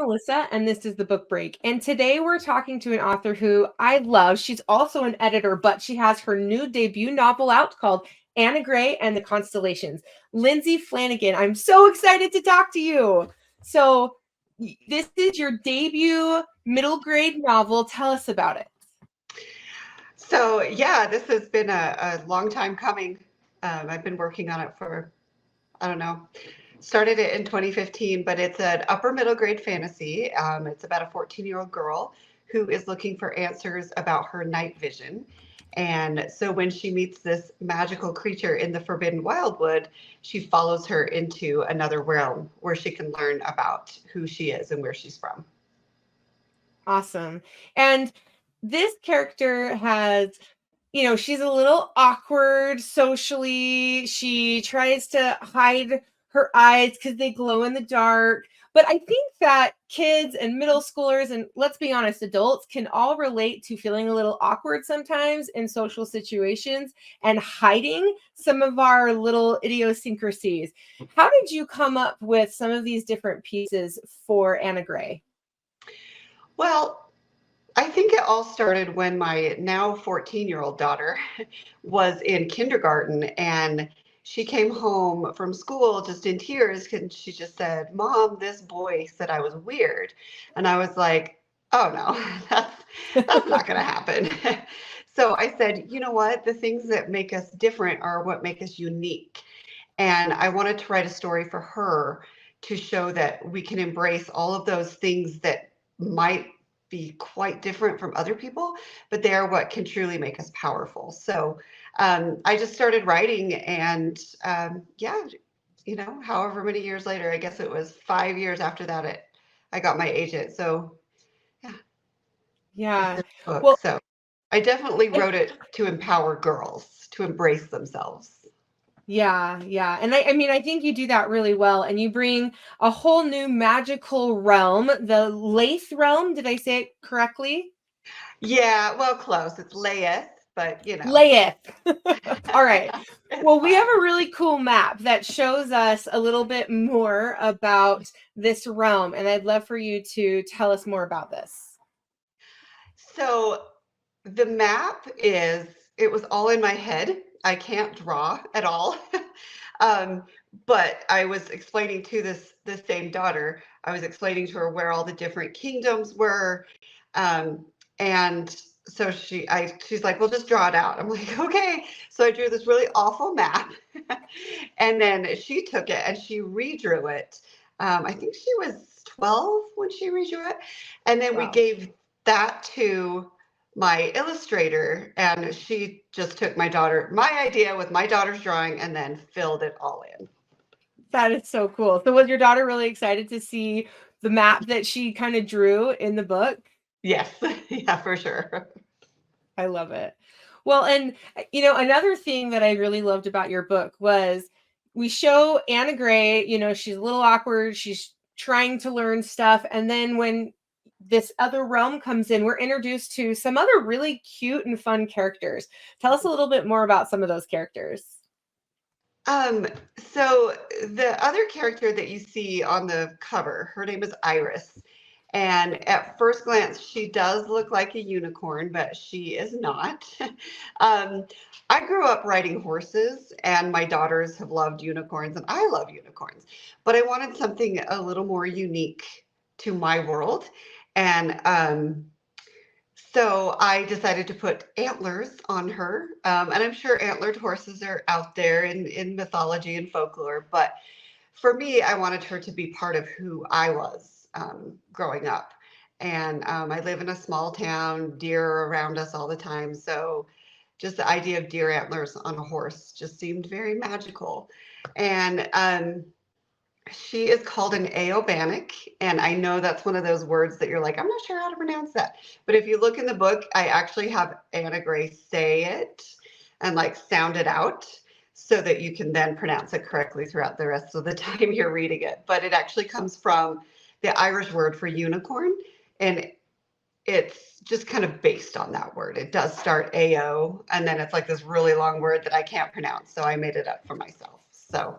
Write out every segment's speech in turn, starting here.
Melissa, and this is the Book Break. And today we're talking to an author who I love. She's also an editor, but she has her new debut novel out called AnnaGrey and the Constellations. Lindsay Flanagan, I'm so excited to talk to you. So this is your debut middle grade novel. Tell us about it. So yeah, this has been a long time coming. I've been working on it for, I don't know, started it in 2015, but it's an upper middle grade fantasy. It's about a 14-year-old girl who is looking for answers about her night vision. And so when she meets this magical creature in the Forbidden Wildwood, she follows her into another realm where she can learn about who she is and where she's from. Awesome. And this character has, she's a little awkward socially. She tries to hide her eyes because they glow in the dark. But I think that kids and middle schoolers, and let's be honest, adults can all relate to feeling a little awkward sometimes in social situations and hiding some of our little idiosyncrasies. How did you come up with some of these different pieces for AnnaGrey? Well, I think it all started when my now 14-year-old daughter was in kindergarten, and she came home from school just in tears and she just said, "Mom, this boy said I was weird." And I was like, "Oh no, that's not going to happen." So I said, "You know what? The things that make us different are what make us unique." And I wanted to write a story for her to show that we can embrace all of those things that might be quite different from other people, but they are what can truly make us powerful. So I just started writing, and yeah, however many years later, I guess it was 5 years after that, I got my agent. So yeah, it's Yeah. this book. Well, So I definitely and wrote it to empower girls to embrace themselves. yeah. And I mean, I think you do that really well. And you bring a whole new magical realm, the Lathe realm. Did I say it correctly? Yeah, well, close. It's Layeth, but Layeth. All right. it's Well, we have fine. a really cool map that shows us a little bit more about this realm. And I'd love for you to tell us more about this. So the map it was all in my head. I can't draw at all. um, but I was explaining to this same daughter, I was explaining to her where all the different kingdoms were. Um, and so she's like, "Well, just draw it out." I'm like, "Okay." So I drew this really awful map. And then she took it and she redrew it. I think she was 12 when she redrew it. And then we Wow. gave that to my illustrator, and she just took my idea with my daughter's drawing and then filled it all in. That is so cool. So was your daughter really excited to see the map that she kind of drew in the book? Yes. Yeah, for sure. I love it. Well, and another thing that I really loved about your book was we show AnnaGrey, she's a little awkward, she's trying to learn stuff, and then when this other realm comes in, we're introduced to some other really cute and fun characters. Tell us a little bit more about some of those characters. Um, so the other character that you see on the cover, her name is Iris. And at first glance, she does look like a unicorn, but she is not. um, I grew up riding horses, and my daughters have loved unicorns, and I love unicorns. But I wanted something a little more unique to my world. And so I decided to put antlers on her. And I'm sure antlered horses are out there in mythology and folklore. But for me, I wanted her to be part of who I was growing up. And I live in a small town, deer are around us all the time. So just the idea of deer antlers on a horse just seemed very magical. And she is called an Aobanic, and I know that's one of those words that you're like, I'm not sure how to pronounce that. But if you look in the book, I actually have AnnaGrey say it and like sound it out so that you can then pronounce it correctly throughout the rest of the time you're reading it. But it actually comes from the Irish word for unicorn, and it's just kind of based on that word. It does start AO, and then it's like this really long word that I can't pronounce, so I made it up for myself. So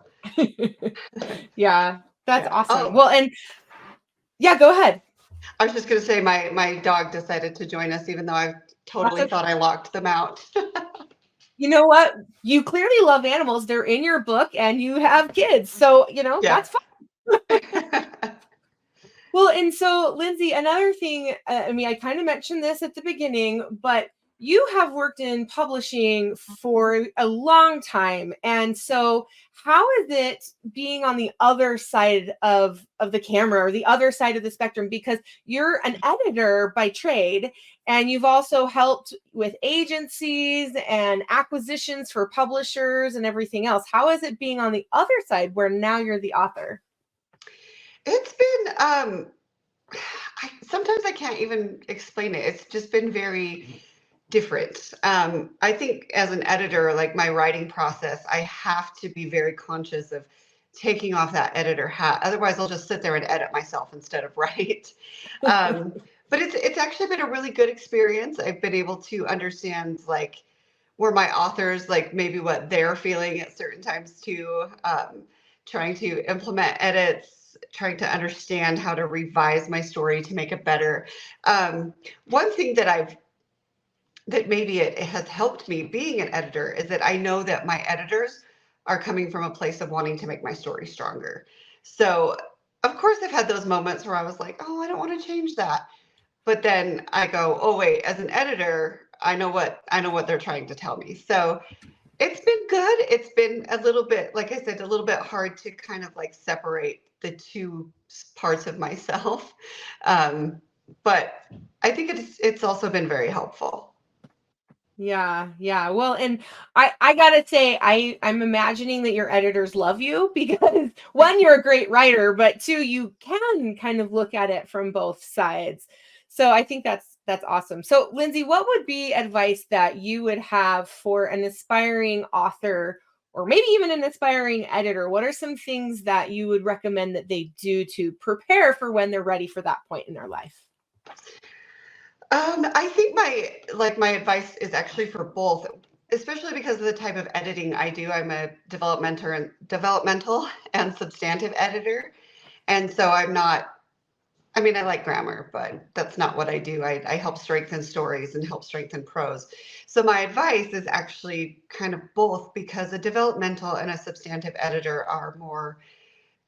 Yeah, that's yeah. awesome. Oh, Well, and Yeah, go ahead. I was just going to say my dog decided to join us, even though I That's totally okay. thought I locked them out. You know what? You clearly love animals. They're in your book and you have kids. So, Yeah. that's fine. Well, and so, Lindsay, another thing, I mean, I kind of mentioned this at the beginning, but you have worked in publishing for a long time. And so, how is it being on the other side of the camera, or the other side of the spectrum? Because you're an editor by trade, and you've also helped with agencies and acquisitions for publishers and everything else. How is it being on the other side where now you're the author? It's been sometimes I can't even explain it. It's just been very different. I think as an editor, like my writing process, I have to be very conscious of taking off that editor hat. Otherwise, I'll just sit there and edit myself instead of write. Um, but it's actually been a really good experience. I've been able to understand like where my authors like maybe what they're feeling at certain times too. Trying to implement edits, trying to understand how to revise my story to make it better. One thing that maybe it has helped me being an editor is that I know that my editors are coming from a place of wanting to make my story stronger. So, of course, I've had those moments where I was like, oh, I don't want to change that. But then I go, oh wait, as an editor, I know what they're trying to tell me. So it's been good. It's been a little bit, like I said, a little bit hard to kind of like separate the two parts of myself. Um, but I think it's also been very helpful. Yeah, yeah. Well, and I gotta say, I'm imagining that your editors love you because one, you're a great writer, but two, you can kind of look at it from both sides. So I think that's awesome. So, Lindsay, what would be advice that you would have for an aspiring author, or maybe even an aspiring editor? What are some things that you would recommend that they do to prepare for when they're ready for that point in their life? I think my advice is actually for both, especially because of the type of editing I do. I'm a developmental and substantive editor, and so I'm not. I mean, I like grammar, but that's not what I do. I help strengthen stories and help strengthen prose. So my advice is actually kind of both because a developmental and a substantive editor are more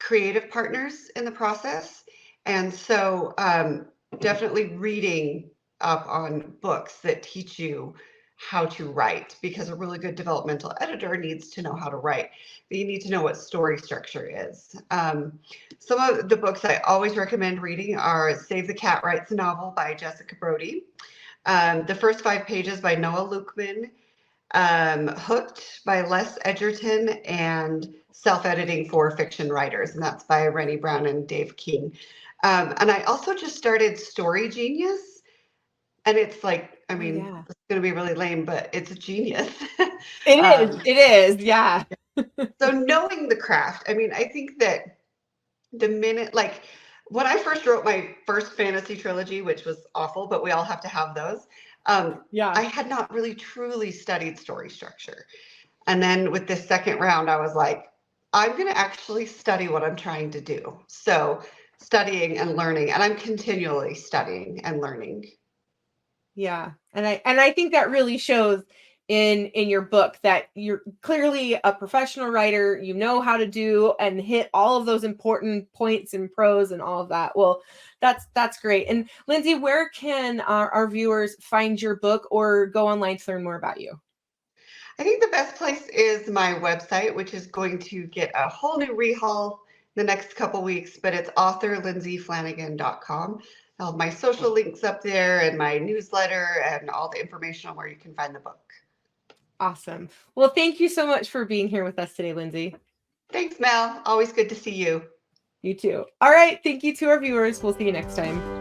creative partners in the process. And so definitely reading up on books that teach you how to write, because a really good developmental editor needs to know how to write, but you need to know what story structure is. Some of the books I always recommend reading are Save the Cat Writes a Novel by Jessica Brody, The First Five Pages by Noah Lukeman, Hooked by Les Edgerton, and Self-Editing for Fiction Writers, and that's by Rennie Brown and Dave King. And I also just started Story Genius, and it's like, I Oh mean, yeah. it's going to be really lame, but it's a genius. It is. um, It is. Yeah. so knowing the craft, I mean, I think that the minute, like when I first wrote my first fantasy trilogy, which was awful, but we all have to have those, Yeah. I had not really truly studied story structure. And then with this second round, I was like, I'm going to actually study what I'm trying to do. So studying and learning, and I'm continually studying and learning. Yeah. And I think that really shows in your book that you're clearly a professional writer. You know how to do and hit all of those important points and pros and all of that. Well, that's great. And Lindsay, where can our viewers find your book or go online to learn more about you? I think the best place is my website, which is going to get a whole new rehaul the next couple weeks, but it's authorlindsayflanagan.com. I'll have my social links up there and my newsletter and all the information on where you can find the book. Awesome. Well, thank you so much for being here with us today, Lindsay. Thanks, Mel. Always good to see you. You too. All right. Thank you to our viewers. We'll see you next time.